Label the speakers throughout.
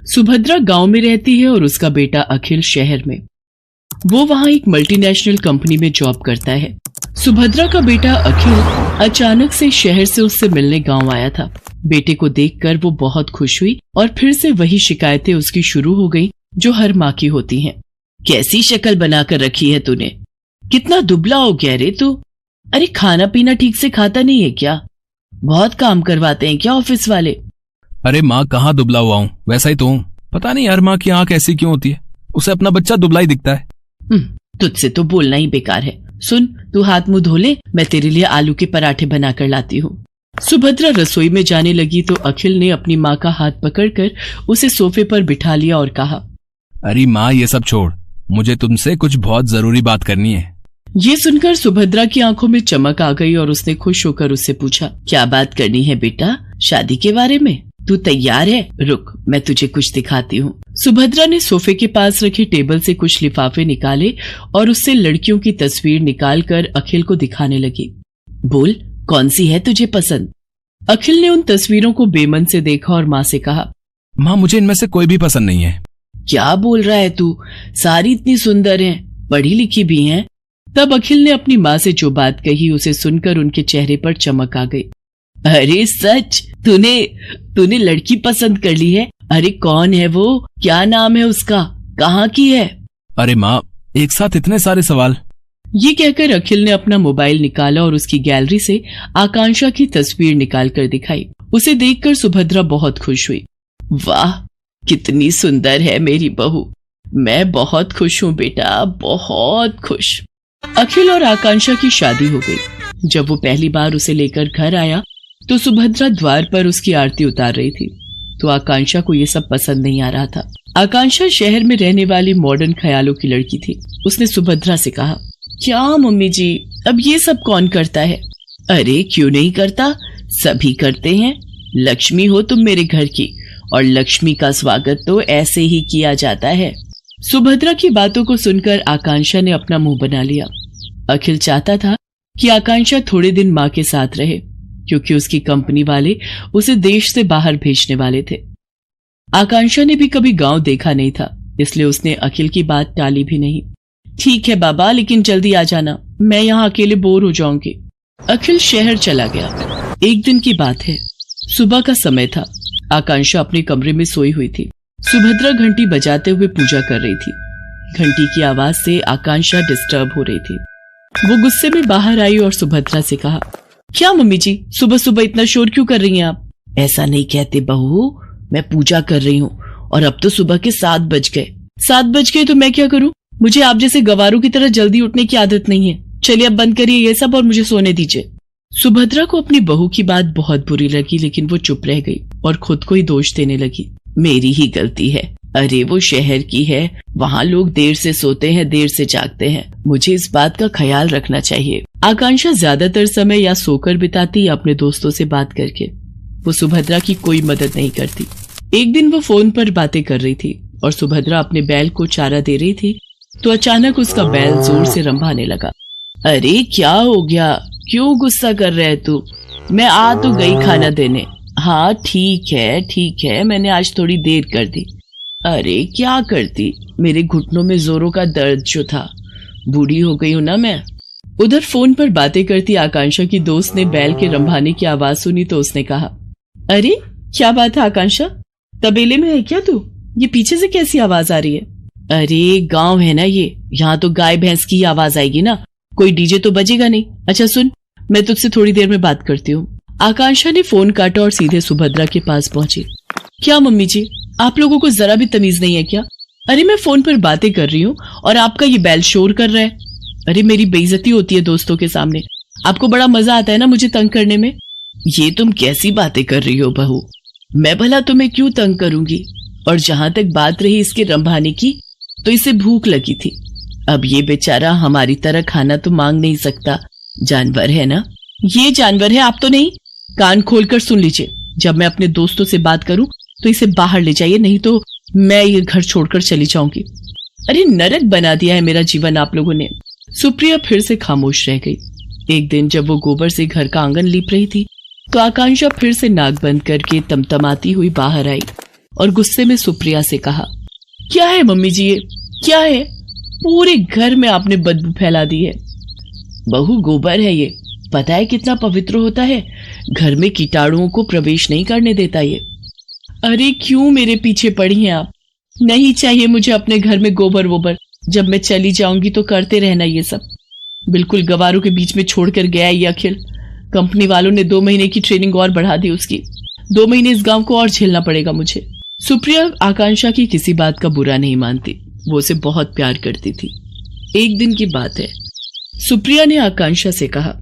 Speaker 1: सुभद्रा गांव में रहती है और उसका बेटा अखिल शहर में। वो वहां एक मल्टीनेशनल कंपनी में जॉब करता है। सुभद्रा का बेटा अखिल अचानक से शहर से उससे मिलने गांव आया था। बेटे को देखकर वो बहुत खुश हुई और फिर से वही शिकायतें उसकी शुरू हो गई जो हर माँ की होती हैं। कैसी शक्ल बनाकर रखी है तूने, कितना दुबला हो गया रे तू। अरे खाना पीना ठीक से खाता नहीं है क्या? बहुत काम करवाते हैं क्या ऑफिस वाले?
Speaker 2: अरे माँ कहाँ दुबला हुआ हूँ, वैसा ही तो हूँ। पता नहीं यार माँ की आंख ऐसी क्यों होती है, उसे अपना बच्चा दुबला ही दिखता है।
Speaker 1: तुझसे तो बोलना ही बेकार है। सुन, तू हाथ मुंह धो ले, मैं तेरे लिए आलू के पराठे बनाकर लाती हूँ। सुभद्रा रसोई में जाने लगी तो अखिल ने अपनी माँ का हाथ पकड़कर उसे सोफे पर बिठा लिया और कहा,
Speaker 2: अरे माँ ये सब छोड़, मुझे तुमसे कुछ बहुत जरूरी बात करनी है।
Speaker 1: ये सुनकर सुभद्रा की आंखों में चमक आ गई और उसने खुश होकर उससे पूछा, क्या बात करनी है बेटा? शादी के बारे में? तू तैयार है? रुक, मैं तुझे कुछ दिखाती हूँ। सुभद्रा ने सोफे के पास रखे टेबल से कुछ लिफाफे निकाले और उससे लड़कियों की तस्वीर निकालकर अखिल को दिखाने लगी। बोल, कौन सी है तुझे पसंद? अखिल ने उन तस्वीरों को बेमन से देखा और माँ से कहा,
Speaker 2: माँ मुझे इनमें से कोई भी पसंद नहीं है।
Speaker 1: क्या बोल रहा है तू? सारी इतनी सुंदर हैं, पढ़ी लिखी भी हैं। तब अखिल ने अपनी माँ से जो बात कही उसे सुनकर उनके चेहरे पर चमक आ गई। अरे सच, तूने लड़की पसंद कर ली है? अरे कौन है वो? क्या नाम है उसका? कहाँ की है?
Speaker 2: अरे माँ एक साथ इतने सारे सवाल।
Speaker 1: ये कहकर अखिल ने अपना मोबाइल निकाला और उसकी गैलरी से आकांक्षा की तस्वीर निकाल कर दिखाई। उसे देखकर सुभद्रा बहुत खुश हुई। वाह, कितनी सुंदर है मेरी बहू। मैं बहुत खुश हूँ बेटा, बहुत खुश। अखिल और आकांक्षा की शादी हो गई। जब वो पहली बार उसे लेकर घर आया तो सुभद्रा द्वार पर उसकी आरती उतार रही थी, तो आकांक्षा को ये सब पसंद नहीं आ रहा था। आकांक्षा शहर में रहने वाली मॉडर्न ख्यालों की लड़की थी। उसने सुभद्रा से कहा, क्या मम्मी जी, अब ये सब कौन करता है? अरे क्यों नहीं करता, सभी करते हैं। लक्ष्मी हो तुम मेरे घर की, और लक्ष्मी का स्वागत तो ऐसे ही किया जाता है। सुभद्रा की बातों को सुनकर आकांक्षा ने अपना मुंह बना लिया। अखिल चाहता था कि आकांक्षा थोड़े दिन माँ के साथ रहे, क्योंकि उसकी कंपनी वाले उसे देश से बाहर भेजने वाले थे। आकांक्षा ने भी कभी गांव देखा नहीं था, इसलिए उसने अखिल की बात टाली भी नहीं। ठीक है बाबा, लेकिन जल्दी आ जाना, मैं यहाँ अकेले बोर हो जाऊंगी। अखिल शहर चला गया। एक दिन की बात है, सुबह का समय था। आकांक्षा अपने कमरे में सोई हुई थी। सुभद्रा घंटी बजाते हुए पूजा कर रही थी। घंटी की आवाज से आकांक्षा डिस्टर्ब हो रही थी। वो गुस्से में बाहर आई और सुभद्रा से कहा, क्या मम्मी जी, सुबह सुबह इतना शोर क्यों कर रही हैं आप? ऐसा नहीं कहते बहू, मैं पूजा कर रही हूँ और अब तो सुबह के 7 बज गए। 7 बज गए तो मैं क्या करूँ? मुझे आप जैसे गवारों की तरह जल्दी उठने की आदत नहीं है। चलिए अब बंद करिए ये सब और मुझे सोने दीजिए। सुभद्रा को अपनी बहू की बात बहुत बुरी लगी, लेकिन वो चुप रह गई और खुद को ही दोष देने लगी। मेरी ही गलती है। अरे वो शहर की है, वहाँ लोग देर से सोते हैं, देर से जागते हैं। मुझे इस बात का ख्याल रखना चाहिए। आकांक्षा ज्यादातर समय या सोकर बिताती या अपने दोस्तों से बात करके। वो सुभद्रा की कोई मदद नहीं करती। एक दिन वो फोन पर बातें कर रही थी और सुभद्रा अपने बैल को चारा दे रही थी, तो अचानक उसका बैल जोर से रंभाने लगा। अरे क्या हो गया, क्यों गुस्सा कर रहे है तू? मैं आ तो गई खाना देने। हाँ ठीक है, मैंने आज थोड़ी देर कर दी। अरे क्या करती, मेरे घुटनों में जोरों का दर्द जो था, बूढ़ी हो गई हूं ना मैं। उधर फोन पर बातें करती आकांक्षा की दोस्त ने बैल के रंभाने की आवाज सुनी तो उसने कहा, अरे क्या बात है आकांक्षा, तबेले में है क्या तू? ये पीछे से कैसी आवाज आ रही है? अरे गांव है ना ये, यहाँ तो गाय भैंस की आवाज आएगी ना, कोई डीजे तो बजेगा नहीं। अच्छा सुन, मैं तुझसे थोड़ी देर में बात करती हूँ। आकांक्षा ने फोन काटा और सीधे सुभद्रा के पास पहुंची। क्या मम्मी जी, आप लोगों को जरा भी तमीज नहीं है क्या? अरे मैं फोन पर बातें कर रही हूँ और आपका ये बैल शोर कर रहा है। अरे मेरी बेइज्जती होती है दोस्तों के सामने। आपको बड़ा मजा आता है ना मुझे तंग करने में। ये तुम कैसी बातें कर रही हो बहू, मैं भला तुम्हें क्यों तंग करूंगी? और जहां तक बात रही इसके रंभाने की, तो इसे भूख लगी थी। अब ये बेचारा हमारी तरह खाना तो मांग नहीं सकता, जानवर है ना। ये जानवर है, आप तो नहीं। कान खोलकर सुन लीजिए, जब मैं अपने दोस्तों से बात करूं तो इसे बाहर ले जाइए, नहीं तो मैं ये घर छोड़कर चली जाऊंगी। अरे नरक बना दिया है मेरा जीवन आप लोगों ने। सुप्रिया फिर से खामोश रह गई। एक दिन जब वो गोबर से घर का आंगन लीप रही थी तो आकांक्षा फिर से नाक बंद करके तमतमाती हुई बाहर आई। और गुस्से में सुप्रिया से कहा, क्या है मम्मी जी ये क्या है? पूरे घर में आपने बदबू फैला दी है। बहू गोबर है ये, पता है कितना पवित्र होता है, घर में कीटाणुओं को प्रवेश नहीं करने देता ये। अरे क्यों मेरे पीछे पड़ी हैं आप? नहीं चाहिए मुझे अपने घर में गोबर वोबर, जब मैं चली जाऊंगी तो करते रहना ये सब। बिल्कुल गवारों के बीच में छोड़कर गया ये अखिल। कंपनी वालों ने 2 महीने की ट्रेनिंग और बढ़ा दी उसकी। 2 महीने इस गांव को और झेलना पड़ेगा मुझे। सुप्रिया आकांक्षा की किसी बात का बुरा नहीं मानती, वो उसे बहुत प्यार करती थी। एक दिन की बात है, सुप्रिया ने आकांक्षा से कहा,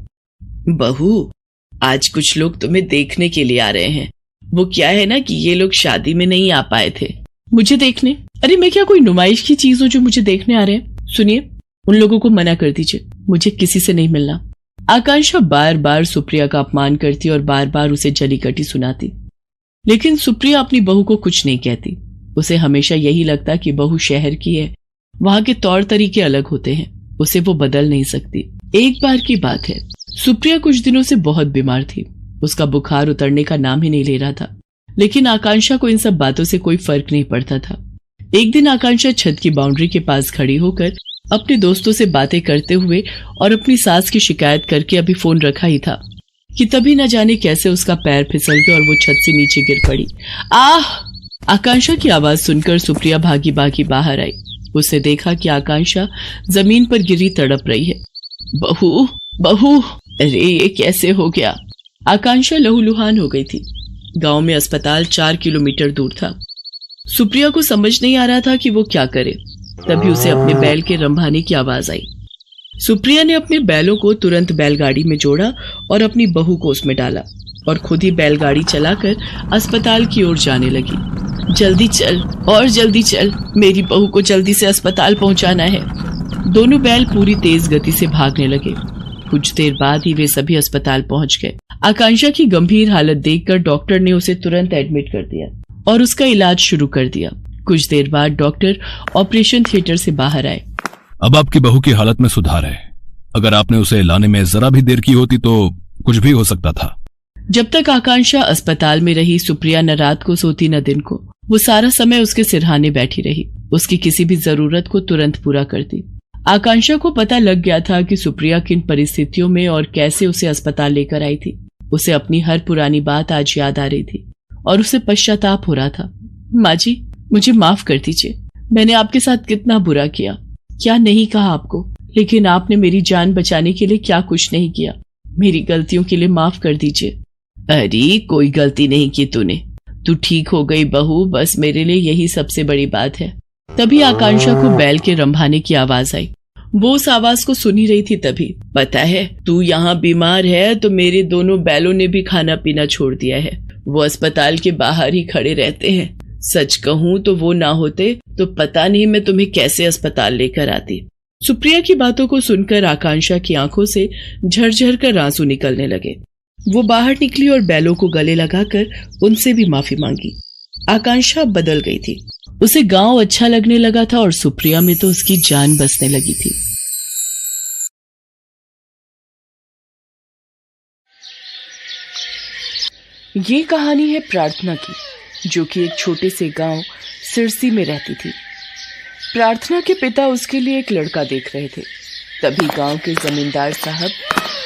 Speaker 1: बहू आज कुछ लोग तुम्हें देखने के लिए आ रहे हैं। वो क्या है ना कि ये लोग शादी में नहीं आ पाए थे। मुझे देखने? अरे मैं क्या कोई नुमाइश की चीज हूं जो मुझे देखने आ रहे हैं? सुनिए, उन लोगों को मना कर दीजिए, मुझे किसी से नहीं मिलना। आकांक्षा बार बार सुप्रिया का अपमान करती और बार बार उसे जली कटी सुनाती, लेकिन सुप्रिया अपनी बहू को कुछ नहीं कहती। उसे हमेशा यही लगता कि बहू शहर की है, वहां के तौर तरीके अलग होते हैं, उसे वो बदल नहीं सकती। एक बार की बात है, सुप्रिया कुछ दिनों से बहुत बीमार थी। उसका बुखार उतरने का नाम ही नहीं ले रहा था, लेकिन आकांक्षा को इन सब बातों से कोई फर्क नहीं पड़ता था। एक दिन आकांक्षा छत की बाउंड्री के पास खड़ी होकर अपने दोस्तों से बातें करते हुए और अपनी सास की शिकायत करके अभी फोन रखा ही था कि तभी न जाने कैसे उसका पैर फिसल गया और वो छत से नीचे गिर पड़ी। आह! आकांक्षा की आवाज सुनकर सुप्रिया भागी भागी बाहर आई। उसने देखा कि आकांक्षा जमीन पर गिरी तड़प रही है। बहू बहू, अरे ये कैसे हो गया? आकांक्षा लहूलुहान हो गई थी। गांव में अस्पताल 4 किलोमीटर दूर था। सुप्रिया को समझ नहीं आ रहा था कि वो क्या करे। तभी उसे अपने बैल के रंभाने की आवाज आई। सुप्रिया ने अपने बैलों को तुरंत बैलगाड़ी में जोड़ा और अपनी बहू को उसमें डाला और खुद ही बैलगाड़ी चलाकर अस्पताल की ओर जाने लगी। जल्दी चल और जल्दी चल, मेरी बहू को जल्दी से अस्पताल पहुंचाना है। दोनों बैल पूरी तेज गति से भागने लगे। कुछ देर बाद ही वे सभी अस्पताल पहुंच गए। आकांक्षा की गंभीर हालत देखकर डॉक्टर ने उसे तुरंत एडमिट कर दिया और उसका इलाज शुरू कर दिया। कुछ देर बाद डॉक्टर ऑपरेशन थिएटर से बाहर आए।
Speaker 2: अब आपकी बहू की हालत में सुधार है। अगर आपने उसे लाने में जरा भी देर की होती तो कुछ भी हो सकता था।
Speaker 1: जब तक आकांक्षा अस्पताल में रही, सुप्रिया न रात को सोती न दिन को। वो सारा समय उसके सिरहाने बैठी रही, उसकी किसी भी जरूरत को तुरंत पूरा करती। आकांक्षा को पता लग गया था कि सुप्रिया किन परिस्थितियों में और कैसे उसे अस्पताल लेकर आई थी। उसे अपनी हर पुरानी बात आज याद आ रही थी और उसे पश्चाताप हो रहा था। माँ जी, मुझे माफ कर दीजिए। मैंने आपके साथ कितना बुरा किया, क्या नहीं कहा आपको, लेकिन आपने मेरी जान बचाने के लिए क्या कुछ नहीं किया। मेरी गलतियों के लिए माफ कर दीजिए। अरे कोई गलती नहीं की तूने, तू ठीक हो गई बहू, बस मेरे लिए यही सबसे बड़ी बात है। तभी आकांक्षा को बैल के रंभाने की आवाज आई। वो उस आवाज को सुन ही रही थी। तभी, पता है तू यहाँ बीमार है तो मेरे दोनों बैलों ने भी खाना पीना छोड़ दिया है। वो अस्पताल के बाहर ही खड़े रहते हैं। सच कहूँ तो वो ना होते तो पता नहीं मैं तुम्हें कैसे अस्पताल लेकर आती। सुप्रिया की बातों को सुनकर आकांक्षा की आंखों से झरझर कर आंसू निकलने लगे। वो बाहर निकली और बैलों को गले लगाकर उनसे भी माफी मांगी। आकांक्षा बदल गई थी। उसे गांव अच्छा लगने लगा था और सुप्रिया में तो उसकी जान बसने लगी थी। ये कहानी है प्रार्थना की, जो कि एक छोटे से गांव सिरसी में रहती थी। प्रार्थना के पिता उसके लिए एक लड़का देख रहे थे। तभी गांव के जमींदार साहब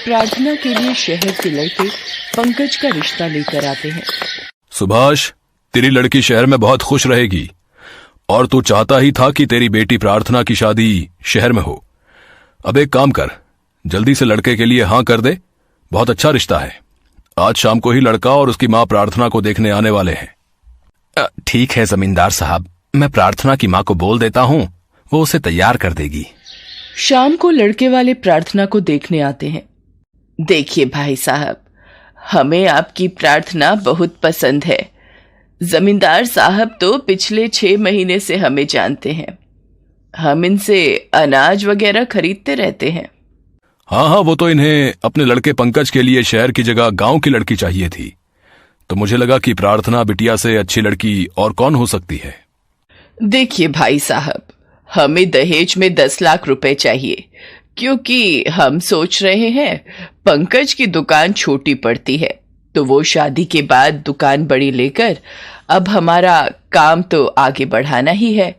Speaker 1: प्रार्थना के लिए शहर के लड़के पंकज का रिश्ता लेकर आते हैं।
Speaker 2: सुभाष, तेरी लड़की शहर में बहुत खुश रहेगी और तू चाहता ही था कि तेरी बेटी प्रार्थना की शादी शहर में हो। अब एक काम कर, जल्दी से लड़के के लिए हाँ कर दे। बहुत अच्छा रिश्ता है। आज शाम को ही लड़का और उसकी माँ प्रार्थना को देखने आने वाले हैं।
Speaker 3: ठीक है जमींदार साहब, मैं प्रार्थना की माँ को बोल देता हूँ, वो उसे तैयार कर देगी।
Speaker 1: शाम को लड़के वाले प्रार्थना को देखने आते हैं। देखिए भाई साहब, हमें आपकी प्रार्थना बहुत पसंद है। जमींदार साहब तो पिछले 6 महीने से हमें जानते हैं। हम इनसे अनाज वगैरह खरीदते रहते हैं।
Speaker 2: हाँ, वो तो इन्हें अपने लड़के पंकज के लिए शहर की जगह गांव की लड़की चाहिए थी, तो मुझे लगा कि प्रार्थना बिटिया से अच्छी लड़की और कौन हो सकती है।
Speaker 1: देखिए भाई साहब, हमें दहेज में 10 लाख रुपए चाहिए, क्योंकि हम सोच रहे हैं पंकज की दुकान छोटी पड़ती है, तो वो शादी के बाद दुकान बड़ी लेकर अब हमारा काम तो आगे बढ़ाना ही है,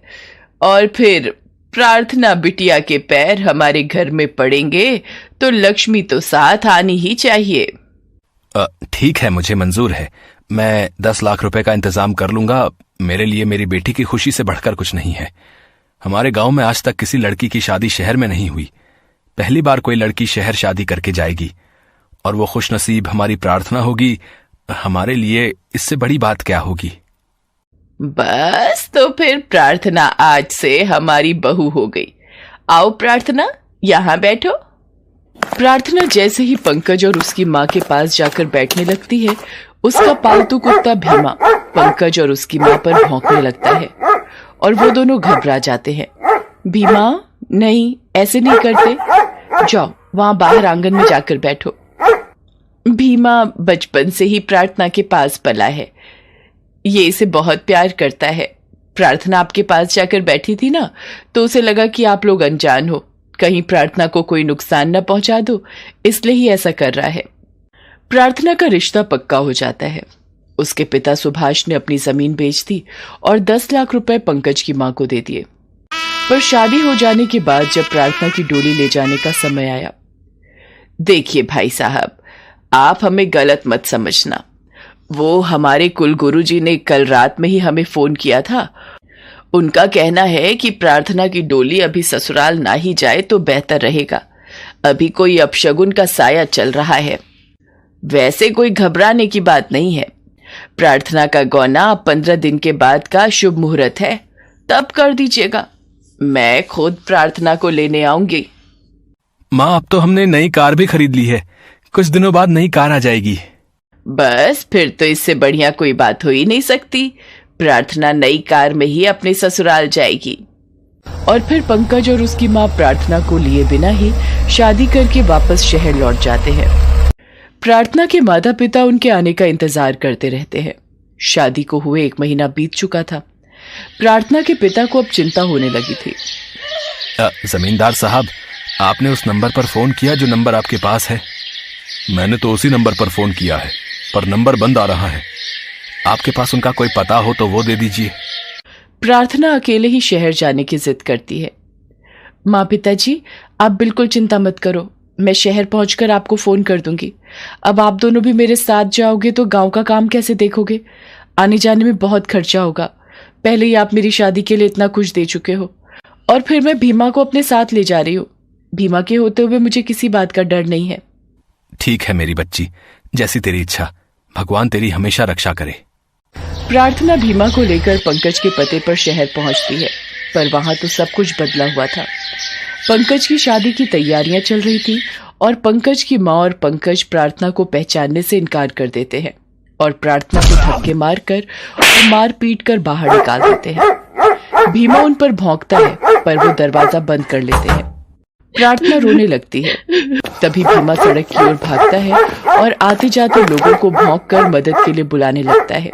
Speaker 1: और फिर प्रार्थना बिटिया के पैर हमारे घर में पड़ेंगे तो लक्ष्मी तो साथ आनी ही चाहिए।
Speaker 3: ठीक है, मुझे मंजूर है। मैं 10 लाख रुपए का इंतजाम कर लूंगा। मेरे लिए मेरी बेटी की खुशी से बढ़कर कुछ नहीं है। हमारे गांव में आज तक किसी लड़की की शादी शहर में नहीं हुई। पहली बार कोई लड़की शहर शादी करके जाएगी, और वो खुशनसीब हमारी प्रार्थना होगी। हमारे लिए इससे बड़ी बात क्या होगी।
Speaker 1: बस, तो फिर प्रार्थना आज से हमारी बहू हो गई। आओ प्रार्थना, यहाँ बैठो। प्रार्थना जैसे ही पंकज और उसकी माँ के पास जाकर बैठने लगती है, उसका पालतू कुत्ता भीमा पंकज और उसकी माँ पर भौंकने लगता है और वो दोनों घबरा जाते हैं। भीमा, नहीं, ऐसे नहीं करते। जाओ वहां बाहर आंगन में जाकर बैठो। भीमा बचपन से ही प्रार्थना के पास पला है। ये इसे बहुत प्यार करता है। प्रार्थना आपके पास जाकर बैठी थी ना, तो उसे लगा कि आप लोग अनजान हो, कहीं प्रार्थना को कोई नुकसान न पहुंचा दो, इसलिए ही ऐसा कर रहा है। प्रार्थना का रिश्ता पक्का हो जाता है। उसके पिता सुभाष ने अपनी जमीन बेच दी और 10 लाख रुपए पंकज की मां को दे दिए। पर शादी हो जाने के बाद जब प्रार्थना की डोली ले जाने का समय आया, देखिए भाई साहब, आप हमें गलत मत समझना। वो हमारे कुल गुरुजी ने कल रात में ही हमें फोन किया था। उनका कहना है कि प्रार्थना की डोली अभी ससुराल ना ही जाए तो बेहतर रहेगा। अभी कोई अपशगुन का साया चल रहा है। वैसे कोई घबराने की बात नहीं है। प्रार्थना का गौना 15 दिन के बाद का शुभ मुहूर्त है, तब कर दीजिएगा। मैं खुद प्रार्थना को लेने आऊंगी।
Speaker 3: माँ, अब तो हमने नई कार भी खरीद ली है। कुछ दिनों बाद नई कार आ जाएगी।
Speaker 1: बस, फिर तो इससे बढ़िया कोई बात हो ही नहीं सकती। प्रार्थना नई कार में ही अपने ससुराल जाएगी। और फिर पंकज और उसकी माँ प्रार्थना को लिए बिना ही शादी करके वापस शहर लौट जाते हैं। प्रार्थना के माता पिता उनके आने का इंतजार करते रहते हैं। शादी को हुए 1 महीना बीत चुका था। प्रार्थना के पिता को अब चिंता होने लगी थी।
Speaker 3: जमींदार साहब, आपने उस नंबर पर फोन किया जो नंबर आपके पास है?
Speaker 2: मैंने तो उसी नंबर पर फोन किया है, पर नंबर बंद आ रहा है।
Speaker 3: आपके पास उनका कोई पता हो तो वो दे दीजिए।
Speaker 1: प्रार्थना अकेले ही शहर जाने की जिद करती है। माँ, पिताजी, आप बिल्कुल चिंता मत करो। मैं शहर पहुंचकर आपको फोन कर दूंगी। अब आप दोनों भी मेरे साथ जाओगे तो गांव का काम कैसे देखोगे? आने जाने में बहुत खर्चा होगा। पहले ही आप मेरी शादी के लिए इतना कुछ दे चुके हो, और फिर मैं भीमा को अपने साथ ले जा रही हूँ। भीमा के होते हुए मुझे किसी बात का डर नहीं है।
Speaker 3: ठीक है मेरी बच्ची, जैसी तेरी इच्छा। भगवान तेरी हमेशा रक्षा करे।
Speaker 1: प्रार्थना भीमा को लेकर पंकज के पते पर शहर पहुंचती है, पर वहां तो सब कुछ बदला हुआ था। पंकज की शादी की तैयारियां चल रही थी और पंकज की माँ और पंकज प्रार्थना को पहचानने से इनकार कर देते हैं और प्रार्थना को धक्के मारकर और मार पीट कर बाहर निकाल देते हैं। भीमा उन पर भौंकता है, पर वो दरवाजा बंद कर लेते हैं। प्रार्थना रोने लगती है। तभी भीमा सड़क की ओर भागता है और आते जाते लोगों को भौंक कर मदद के लिए बुलाने लगता है।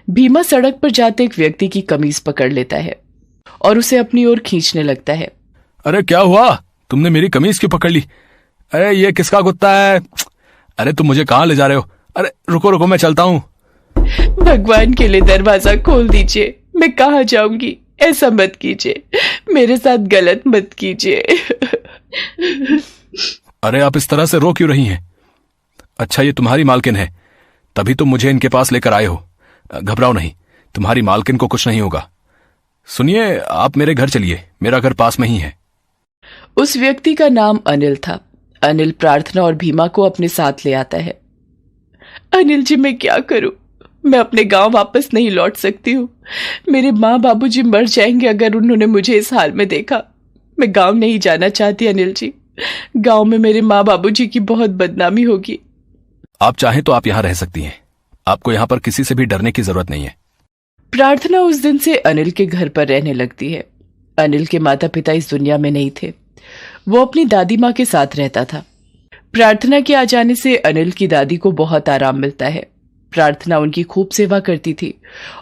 Speaker 1: भीमा सड़क पर जाते एक व्यक्ति की कमीज पकड़ लेता है और उसे अपनी ओर खींचने लगता है।
Speaker 2: अरे क्या हुआ? तुमने मेरी कमीज क्यों पकड़ ली? अरे ये किसका कुत्ता है? अरे तुम मुझे कहाँ ले जा रहे हो? अरे रुको रुको, मैं चलता हूँ।
Speaker 1: भगवान के लिए दरवाजा खोल दीजिए। मैं कहाँ जाऊंगी? ऐसा मत कीजिए, मेरे साथ गलत मत कीजिए।
Speaker 2: अरे आप इस तरह से रो क्यों रही हैं? अच्छा, ये तुम्हारी मालकिन है, तभी तुम मुझे इनके पास लेकर आए हो। घबराओ नहीं, तुम्हारी मालकिन को कुछ नहीं होगा। सुनिए, आप मेरे घर चलिए, मेरा घर पास में ही है।
Speaker 1: उस व्यक्ति का नाम अनिल था। अनिल प्रार्थना और भीमा को अपने साथ ले आता है। अनिल जी, मैं क्या करूं? मैं अपने गांव वापस नहीं लौट सकती हूँ। मेरे माँ बाबूजी मर जाएंगे अगर उन्होंने मुझे इस हाल में देखा। मैं गांव नहीं जाना चाहती अनिल जी। गांव में मेरे माँ बाबूजी की बहुत बदनामी होगी।
Speaker 2: आप चाहें तो आप यहाँ रह सकती हैं। आपको यहाँ पर किसी से भी डरने की जरूरत नहीं है।
Speaker 1: प्रार्थना उस दिन से अनिल के घर पर रहने लगती है। अनिल के माता पिता इस दुनिया में नहीं थे। वो अपनी दादी माँ के साथ रहता था। प्रार्थना के आ जाने से अनिल की दादी को बहुत आराम मिलता है। प्रार्थना उनकी खूब सेवा करती थी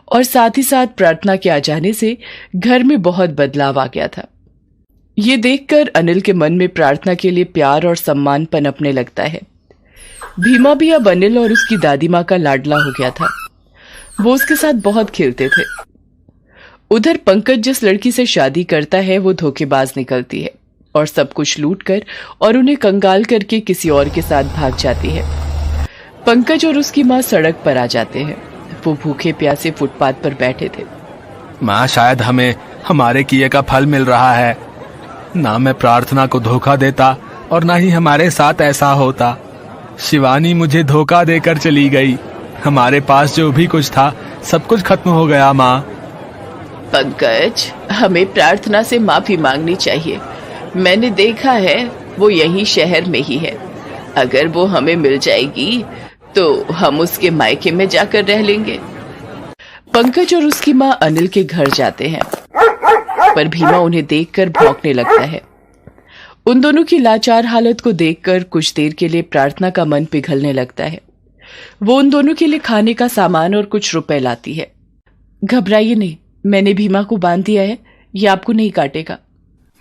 Speaker 1: और साथ ही साथ प्रार्थना के आ जाने से घर में बहुत बदलाव आ गया था। ये देखकर अनिल के मन में प्रार्थना के लिए प्यार और सम्मान पनपने लगता है। भीमा भी अब अनिल और उसकी दादी माँ का लाडला हो गया था। वो उसके साथ बहुत खेलते थे। उधर पंकज जिस लड़की से शादी करता है वो धोखेबाज निकलती है और सब कुछ लूट कर और उन्हें कंगाल करके किसी और के साथ भाग जाती है। पंकज और उसकी माँ सड़क पर आ जाते हैं। वो भूखे प्यासे फुटपाथ पर बैठे थे।
Speaker 3: माँ, शायद हमें हमारे किए का फल मिल रहा है। ना मैं प्रार्थना को धोखा देता और ना ही हमारे साथ ऐसा होता। शिवानी मुझे धोखा देकर चली गई। हमारे पास जो भी कुछ था सब कुछ खत्म हो गया। माँ,
Speaker 1: पंकज, हमें प्रार्थना से माफी मांगनी चाहिए। मैंने देखा है वो यही शहर में ही है। अगर वो हमें मिल जाएगी तो हम उसके मायके में जाकर रह लेंगे। पंकज और उसकी माँ अनिल के घर जाते हैं, पर भीमा उन्हें देखकर भौंकने लगता है। उन दोनों की लाचार हालत को देखकर कुछ देर के लिए प्रार्थना का मन पिघलने लगता है। वो उन दोनों के लिए खाने का सामान और कुछ रुपए लाती है। घबराइए नहीं, मैंने भीमा को बांध दिया है, ये आपको नहीं काटेगा।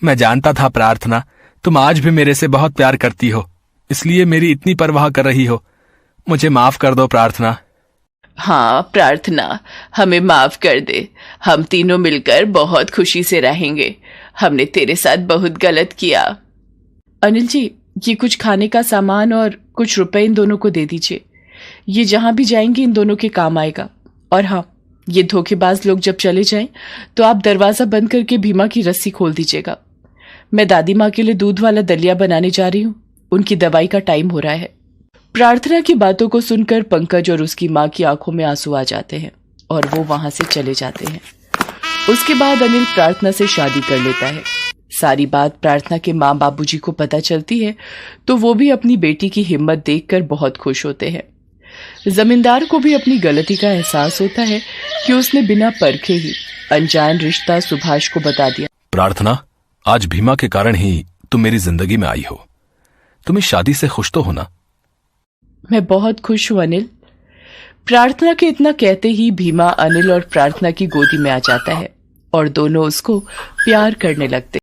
Speaker 3: मैं जानता था प्रार्थना, तुम आज भी मेरे से बहुत प्यार करती हो, इसलिए मेरी इतनी परवाह कर रही हो। मुझे माफ कर दो प्रार्थना।
Speaker 1: हाँ प्रार्थना, हमें माफ कर दे। हम तीनों मिलकर बहुत खुशी से रहेंगे। हमने तेरे साथ बहुत गलत किया। अनिल जी, ये कुछ खाने का सामान और कुछ रुपए इन दोनों को दे दीजिए। ये जहां भी जाएंगे इन दोनों के काम आएगा। और हाँ, ये धोखेबाज लोग जब चले जाएं तो आप दरवाजा बंद करके भीमा की रस्सी खोल दीजिएगा। मैं दादी माँ के लिए दूध वाला दलिया बनाने जा रही हूँ। उनकी दवाई का टाइम हो रहा है। प्रार्थना की बातों को सुनकर पंकज और उसकी माँ की आंखों में आंसू आ जाते हैं और वो वहां से चले जाते हैं। उसके बाद अनिल प्रार्थना से शादी कर लेता है। सारी बात प्रार्थना के माँ बाबूजी को पता चलती है तो वो भी अपनी बेटी की हिम्मत देखकर बहुत खुश होते हैं। जमींदार को भी अपनी गलती का एहसास होता है कि उसने बिना परखे ही अनजान रिश्ता सुभाष को बता दिया।
Speaker 2: प्रार्थना, आज भीमा के कारण ही तुम मेरी जिंदगी में आई हो। तुम इस शादी से खुश तो हो ना?
Speaker 1: मैं बहुत खुश हूं अनिल। प्रार्थना के इतना कहते ही भीमा अनिल और प्रार्थना की गोदी में आ जाता है और दोनों उसको प्यार करने लगते।